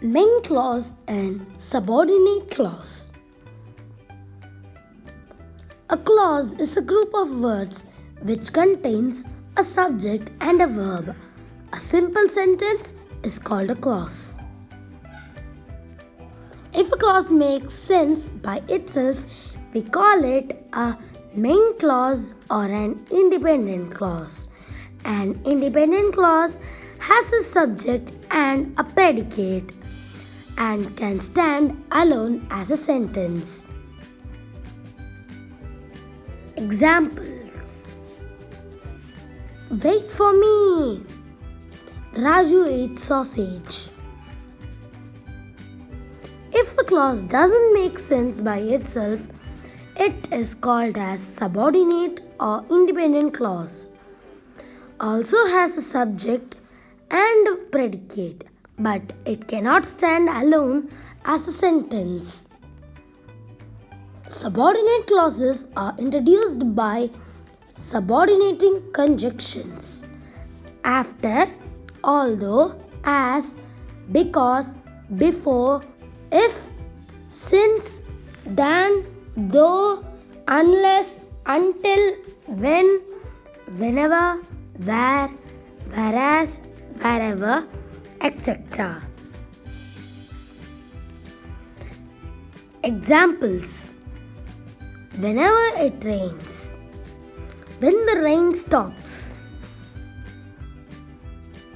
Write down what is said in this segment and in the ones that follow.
Main clause and subordinate clause. A clause is a group of words which contains a subject and a verb. A simple sentence is called a clause. If a clause makes sense by itself, we call it a main clause or an independent clause. An independent clause has a subject and a predicate and can stand alone as a sentence. Examples: wait for me. Raju ate sausage. If a clause doesn't make sense by itself, it is called as subordinate or independent clause. Also has a subject and a predicate, but it cannot stand alone as a sentence. Subordinate clauses are introduced by subordinating conjunctions. After, although, as, because, before, if, since, then, though, unless, until, when, whenever, where, whereas, wherever, etc. Examples: whenever it rains, when the rain stops.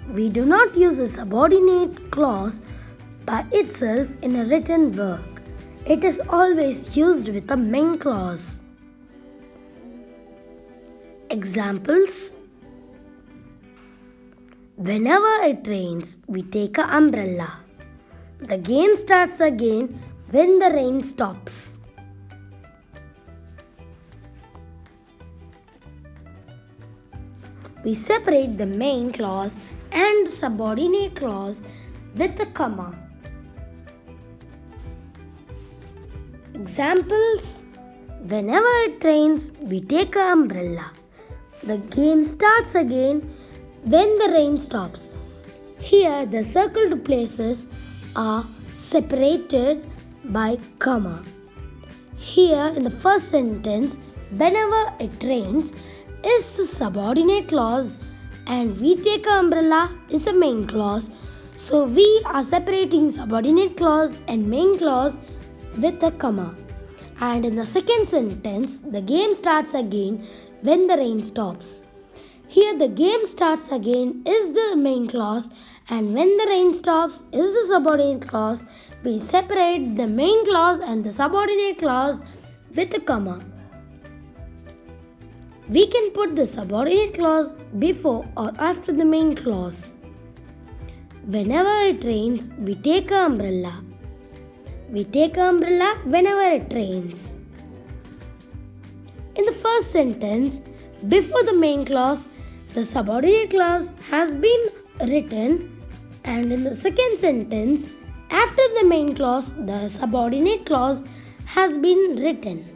We do not use a subordinate clause by itself in a written work. It is always used with a main clause. Examples: whenever it rains, we take an umbrella. The game starts again when the rain stops. We separate the main clause and subordinate clause with a comma. Examples: whenever it rains, we take an umbrella. The game starts again when the rain stops. Here, the circled places are separated by comma. Here, in the first sentence, whenever it rains is a subordinate clause and we take an umbrella is a main clause. So, we are separating subordinate clause and main clause with a comma. And in the second sentence, the game starts again when the rain stops. Here the game starts again is the main clause and when the rain stops is the subordinate clause. We separate the main clause and the subordinate clause with a comma. We can put the subordinate clause before or after the main clause. Whenever it rains, we take an umbrella. We take an umbrella whenever it rains. In the first sentence, before the main clause, the subordinate clause has been written, and in the second sentence, after the main clause, the subordinate clause has been written.